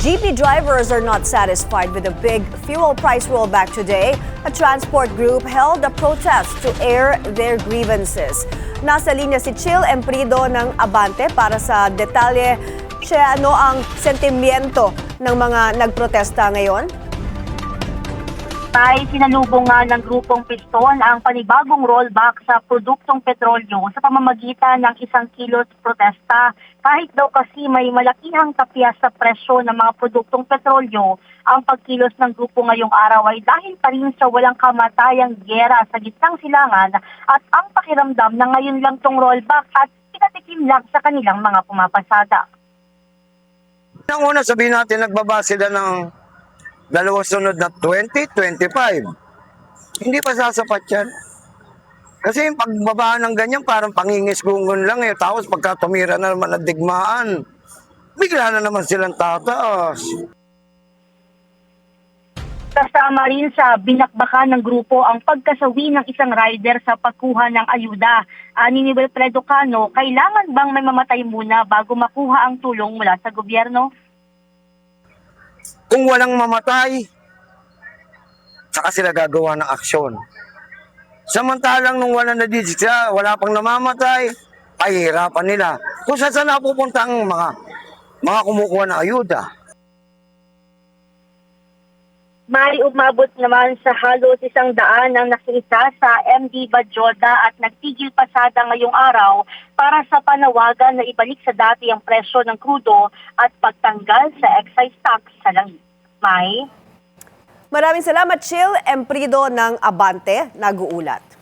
Jeepney drivers are not satisfied with the big fuel price rollback today. A transport group held a protest to air their grievances. Nasa linya si Chill Emprido ng Abante para sa detalye. Siya, ano ang sentimiento ng mga nagprotesta ngayon? Ay sinalubong nga ng grupong Piston ang panibagong rollback sa produktong petrolyo sa pamamagitan ng 1 kilos protesta. Kahit daw kasi may malakihang tapyas sa presyo ng mga produktong petrolyo, ang pagkilos ng grupo ngayong araw ay dahil pa rin sa walang kamatayang giyera sa gitnang silangan at ang pakiramdam na ngayon lang tong rollback at pinatikim lang sa kanilang mga pumapasada. Nang una sabihin natin, nagbaba sila ng dalawang sunod na 2025. Hindi pa sasapat yan. Kasi yung pagbaba ng ganyan, parang pangingisgungon lang eh. Tapos pagka tumira na naman ang digmaan, bigla na naman silang tataas. Kasama rin sa binakbakan ng grupo ang pagkasawi ng isang rider sa pagkuha ng ayuda. Ani ni Wilfredo Cano, kailangan bang may mamatay muna bago makuha ang tulong mula sa gobyerno? Kung walang mamatay, saka sila gagawa ng aksyon. Samantalang nung wala na sila, wala pang namamatay, pahihirapan nila. Kung saan napupunta ang mga kumukuha ng ayuda. May umabot naman sa halos 100 ang nakiisa sa MD Bajoda at nagtigil pasada ngayong araw para sa panawagan na ibalik sa dati ang presyo ng krudo at pagtanggal sa excise tax sa langis. May Maraming salamat, Chill Emprido ng Abante, nag-uulat.